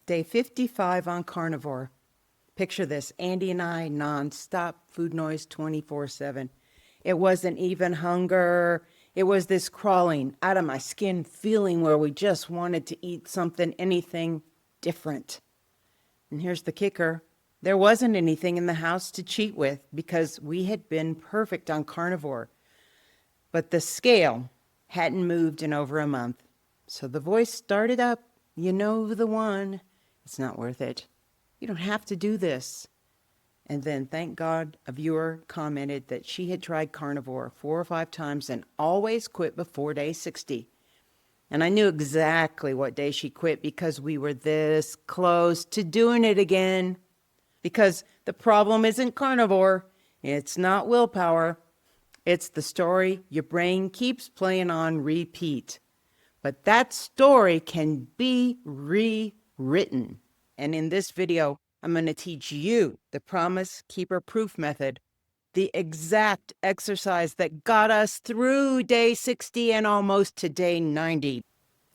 Day 55 on Carnivore. Picture this, Andy and I non-stop food noise 24/7. It wasn't even hunger. It was this crawling out of my skin feeling where we just wanted to eat something, anything different. And here's the kicker. There wasn't anything in the house to cheat with because we had been perfect on Carnivore. But the scale hadn't moved in over a month. So the voice started up. You know the one. It's not worth it. You don't have to do this. And then, thank God, a viewer commented that she had tried Carnivore 4 or 5 times and always quit before day 60. And I knew exactly what day she quit because we were this close to doing it again. Because the problem isn't Carnivore. It's not willpower. It's the story your brain keeps playing on repeat. But that story can be rewritten. And in this video, I'm going to teach you the Promise Keeper Proof method, the exact exercise that got us through day 60 and almost to day 90.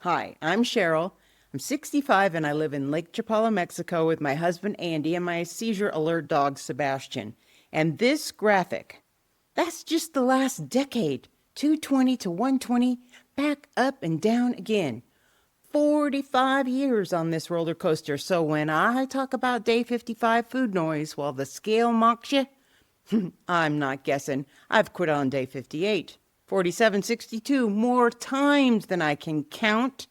Hi, I'm Sharrell. I'm 65 and I live in Lake Chapala, Mexico with my husband Andy and my seizure alert dog Sebastian. And this graphic, that's just the last decade, 220 to 120, back up and down again. 45 years on this roller coaster. So when I talk about day 55 food noise while the scale mocks you, I'm not guessing. I've quit on day 58, 47, 62 more times than I can count.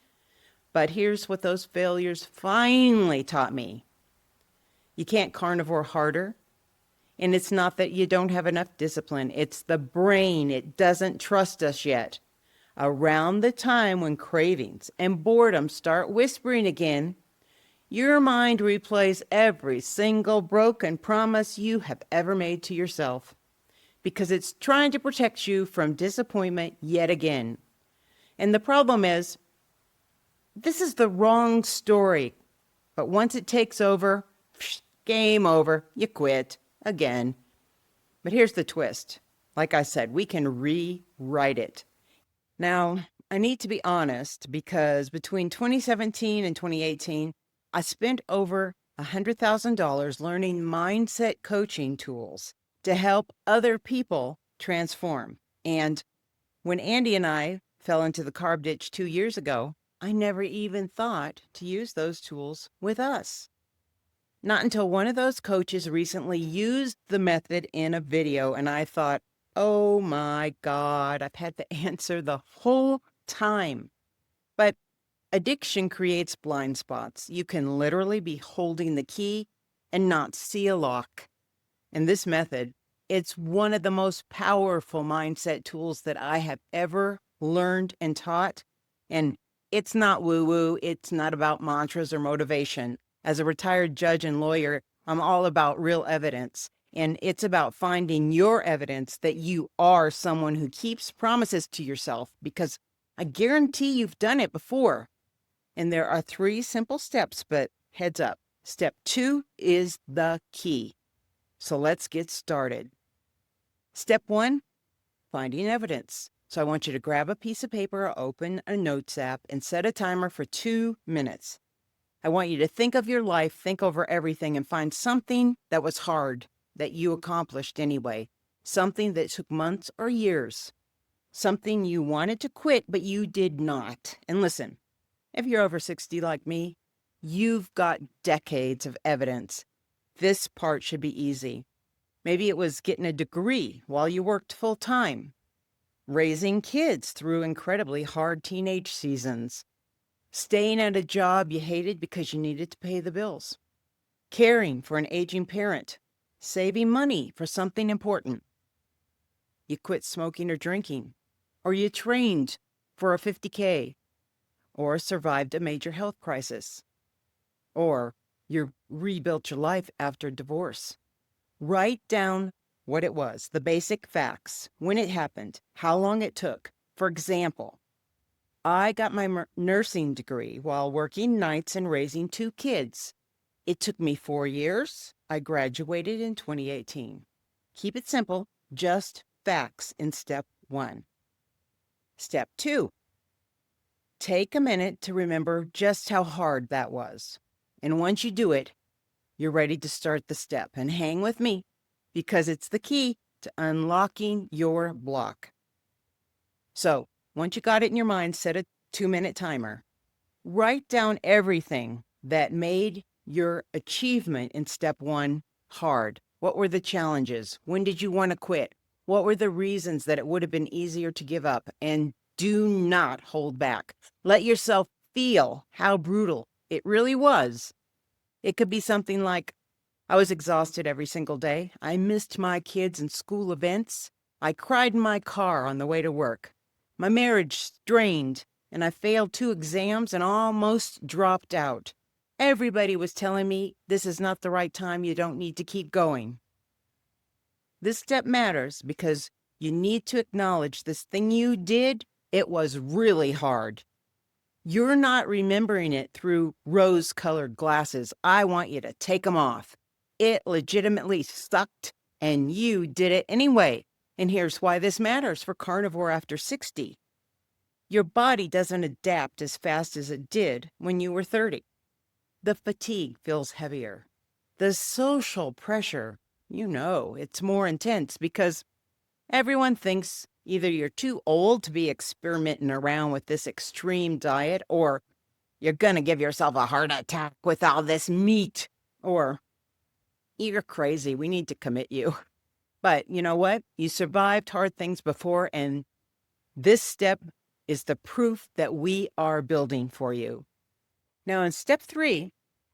But here's what those failures finally taught me. You can't carnivore harder. And it's not that you don't have enough discipline. It's the brain. It doesn't trust us yet. Around the time when cravings and boredom start whispering again, your mind replays every single broken promise you have ever made to yourself because it's trying to protect you from disappointment yet again. And the problem is, this is the wrong story. But once it takes over, game over, you quit again. But here's the twist. Like I said, we can rewrite it. Now, I need to be honest because between 2017 and 2018, I spent over $100,000 learning mindset coaching tools to help other people transform. And when Andy and I fell into the carb ditch 2 years ago, I never even thought to use those tools with us. Not until one of those coaches recently used the method in a video, and I thought, oh my God, I've had the answer the whole time. But addiction creates blind spots. You can literally be holding the key and not see a lock. And this method, it's one of the most powerful mindset tools that I have ever learned and taught. And it's not woo-woo. It's not about mantras or motivation. As a retired judge and lawyer, I'm all about real evidence. And it's about finding your evidence that you are someone who keeps promises to yourself, because I guarantee you've done it before. And there are 3 simple steps, but heads up. Step 2 is the key. So let's get started. Step 1, finding evidence. So I want you to grab a piece of paper or open a notes app and set a timer for 2 minutes. I want you to think of your life, think over everything, and find something that was hard that you accomplished anyway. Something that took months or years. Something you wanted to quit, but you did not. And listen, if you're over 60 like me, you've got decades of evidence. This part should be easy. Maybe it was getting a degree while you worked full time. Raising kids through incredibly hard teenage seasons. Staying at a job you hated because you needed to pay the bills. Caring for an aging parent. Saving money for something important. You quit smoking or drinking. Or you trained for a 50K. Or survived a major health crisis. Or you rebuilt your life after divorce. Write down what it was, the basic facts, when it happened, how long it took. For example, I got my nursing degree while working nights and raising 2 kids. It took me 4 years. I graduated in 2018. Keep it simple, just facts in step 1. Step 2, take a minute to remember just how hard that was. And once you do it, you're ready to start the step. And hang with me, because it's the key to unlocking your block. So once you got it in your mind, set a 2-minute timer. Write down everything that made your achievement in step 1 hard. What were the challenges? When did you want to quit? What were the reasons that it would have been easier to give up? And do not hold back. Let yourself feel how brutal it really was. It could be something like, I was exhausted every single day. I missed my kids and school events. I cried in my car on the way to work. My marriage strained, and I failed 2 exams and almost dropped out. Everybody was telling me this is not the right time. You don't need to keep going. This step matters because you need to acknowledge this thing you did, it was really hard. You're not remembering it through rose-colored glasses. I want you to take them off. It legitimately sucked, and you did it anyway. And here's why this matters for carnivore after 60. Your body doesn't adapt as fast as it did when you were 30. The fatigue feels heavier. The social pressure, it's more intense because everyone thinks either you're too old to be experimenting around with this extreme diet, or you're going to give yourself a heart attack with all this meat, or you're crazy. We need to commit you. But you know what? You survived hard things before, and this step is the proof that we are building for you. Now, in step 3,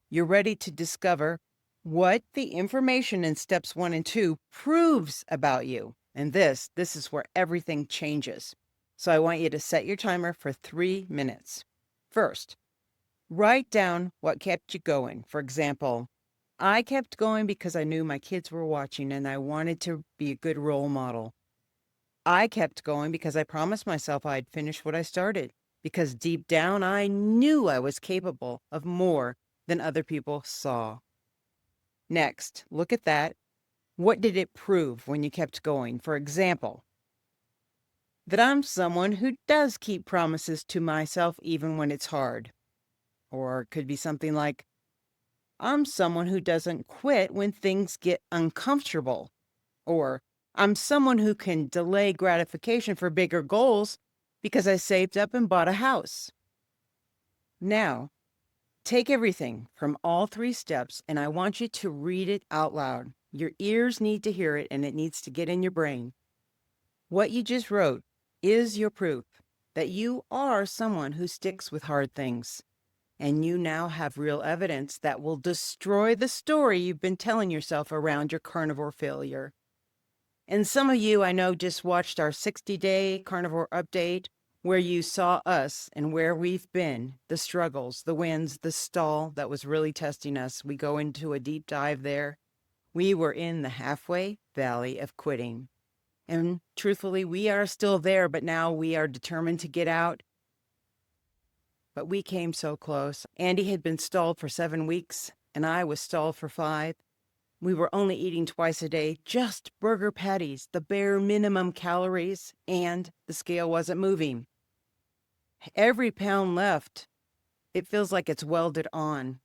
you're ready to discover what the information in steps 1 and 2 proves about you. And this is where everything changes. So I want you to set your timer for 3 minutes. First, write down what kept you going. For example, I kept going because I knew my kids were watching and I wanted to be a good role model. I kept going because I promised myself I'd finish what I started, because deep down I knew I was capable of more than other people saw. Next, look at that. What did it prove when you kept going? For example, that I'm someone who does keep promises to myself even when it's hard. Or it could be something like, I'm someone who doesn't quit when things get uncomfortable. Or I'm someone who can delay gratification for bigger goals because I saved up and bought a house. Now, take everything from all 3 steps and I want you to read it out loud. Your ears need to hear it and it needs to get in your brain. What you just wrote is your proof that you are someone who sticks with hard things. And you now have real evidence that will destroy the story you've been telling yourself around your carnivore failure. And some of you I know just watched our 60-day carnivore update where you saw us and where we've been, the struggles, the wins, the stall that was really testing us. We go into a deep dive there. We were in the halfway valley of quitting. And truthfully, we are still there, but now we are determined to get out. But we came so close. Andy had been stalled for 7 weeks, and I was stalled for 5. We were only eating twice a day, just burger patties, the bare minimum calories, and the scale wasn't moving. Every pound left, it feels like it's welded on.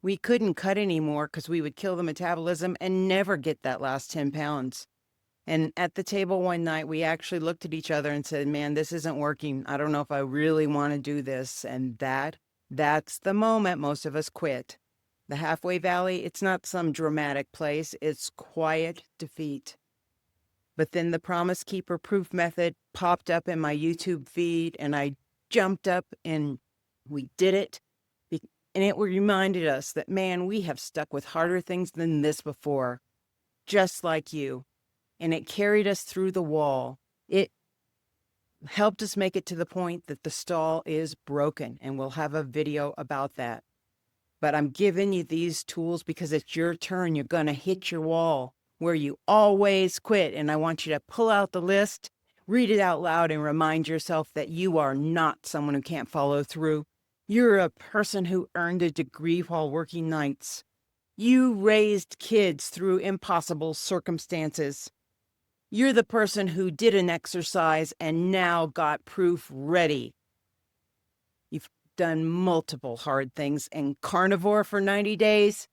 We couldn't cut anymore because we would kill the metabolism and never get that last 10 pounds. And at the table one night, we actually looked at each other and said, man, this isn't working. I don't know if I really want to do this. And that's the moment most of us quit. The halfway valley, it's not some dramatic place. It's quiet defeat. But then the Promise Keeper proof method popped up in my YouTube feed and I jumped up and we did it. And it reminded us that, man, we have stuck with harder things than this before, just like you. And it carried us through the wall. It helped us make it to the point that the stall is broken, and we'll have a video about that. But I'm giving you these tools because it's your turn. You're going to hit your wall where you always quit. And I want you to pull out the list, read it out loud, and remind yourself that you are not someone who can't follow through. You're a person who earned a degree while working nights. You raised kids through impossible circumstances. You're the person who did an exercise and now got proof ready. You've done multiple hard things, and carnivore for 90 days,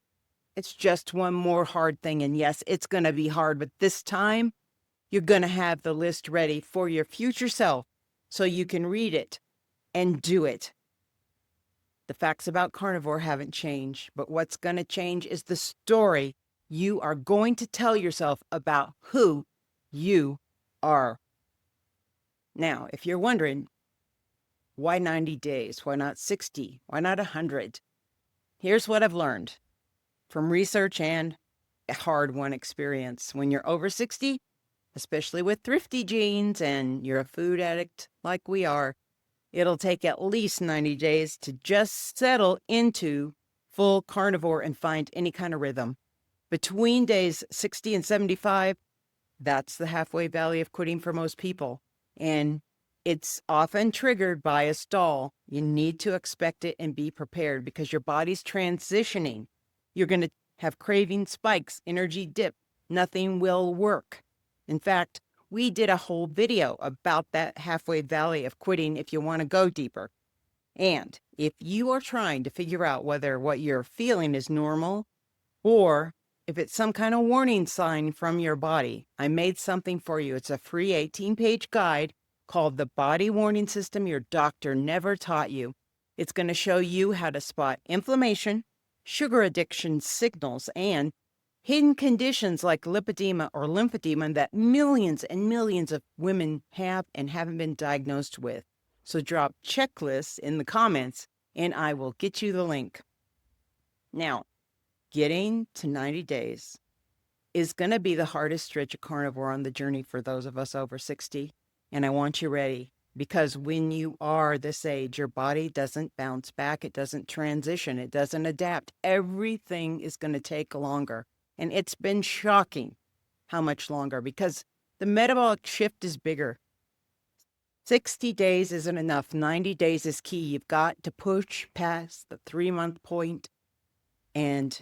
it's just one more hard thing. And yes, it's going to be hard, but this time you're going to have the list ready for your future self so you can read it and do it. The facts about carnivore haven't changed, but what's going to change is the story you are going to tell yourself about who you are. Now, if you're wondering, why 90 days? Why not 60? Why not 100? Here's what I've learned from research and a hard-won experience. When you're over 60, especially with thrifty genes and you're a food addict like we are, it'll take at least 90 days to just settle into full carnivore and find any kind of rhythm. Between days 60 and 75, that's the halfway valley of quitting for most people. And it's often triggered by a stall. You need to expect it and be prepared because your body's transitioning. You're going to have craving spikes, energy dip. Nothing will work. In fact, we did a whole video about that halfway valley of quitting if you want to go deeper. And if you are trying to figure out whether what you're feeling is normal or if it's some kind of warning sign from your body, I made something for you. It's a free 18-page guide called The Body Warning System Your Doctor Never Taught You. It's going to show you how to spot inflammation, sugar addiction signals, and hidden conditions like lipedema or lymphedema that millions and millions of women have and haven't been diagnosed with. So drop checklists in the comments and I will get you the link. Now, getting to 90 days is going to be the hardest stretch of carnivore on the journey for those of us over 60. And I want you ready because when you are this age, your body doesn't bounce back. It doesn't transition. It doesn't adapt. Everything is going to take longer. And it's been shocking how much longer because the metabolic shift is bigger. 60 days isn't enough. 90 days is key. You've got to push past the 3-month point. And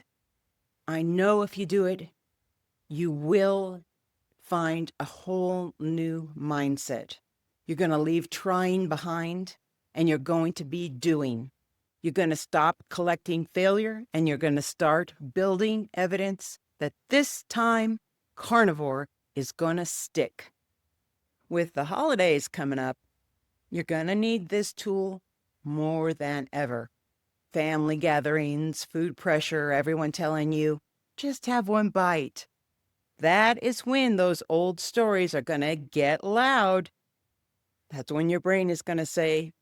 I know if you do it, you will find a whole new mindset. You're going to leave trying behind and you're going to be doing. You're going to stop collecting failure and you're going to start building evidence that this time carnivore is going to stick. With the holidays coming up, you're going to need this tool more than ever. Family gatherings, food pressure, everyone telling you, just have one bite. That is when those old stories are going to get loud. That's when your brain is going to say,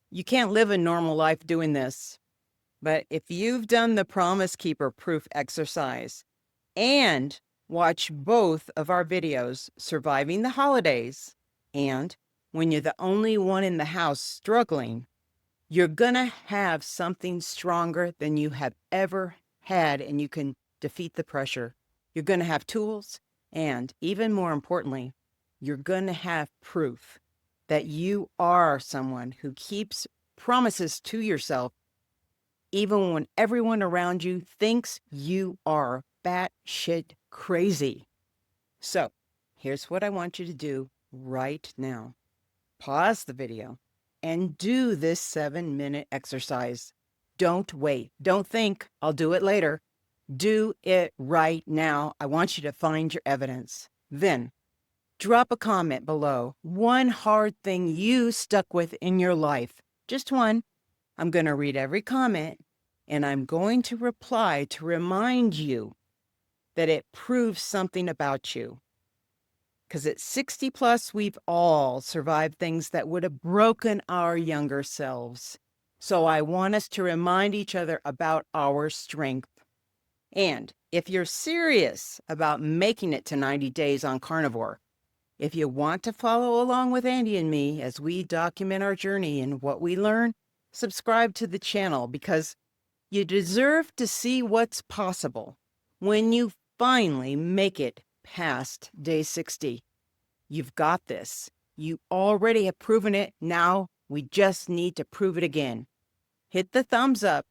you can't live a normal life doing this. But if you've done the Promise Keeper proof exercise and watch both of our videos, Surviving the Holidays and When You're the Only One in the House Struggling, you're going to have something stronger than you have ever had, and you can defeat the pressure. You're going to have tools, and even more importantly, you're going to have proof that you are someone who keeps promises to yourself, even when everyone around you thinks you are batshit crazy. So, here's what I want you to do right now. Pause the video and do this 7-minute exercise. Don't wait. Don't think, I'll do it later. Do it right now. I want you to find your evidence. Then, drop a comment below. One hard thing you stuck with in your life. Just one. I'm going to read every comment, and I'm going to reply to remind you that it proves something about you. Because at 60 plus, we've all survived things that would have broken our younger selves. So I want us to remind each other about our strength. And if you're serious about making it to 90 days on carnivore, if you want to follow along with Andy and me as we document our journey and what we learn, subscribe to the channel because you deserve to see what's possible when you finally make it past day 60. You've got this. You already have proven it. Now we just need to prove it again. Hit the thumbs up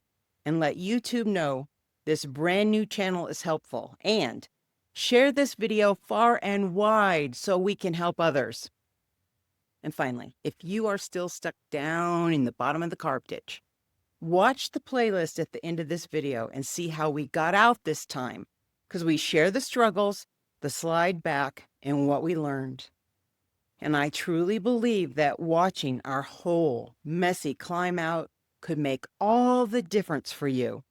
and let YouTube know this brand new channel is helpful. And share this video far and wide so we can help others. And finally, if you are still stuck down in the bottom of the carb ditch, Watch the playlist at the end of this video and see how we got out this time, because we share the struggles, the slide back, and what we learned. And I truly believe that watching our whole messy climb out could make all the difference for you.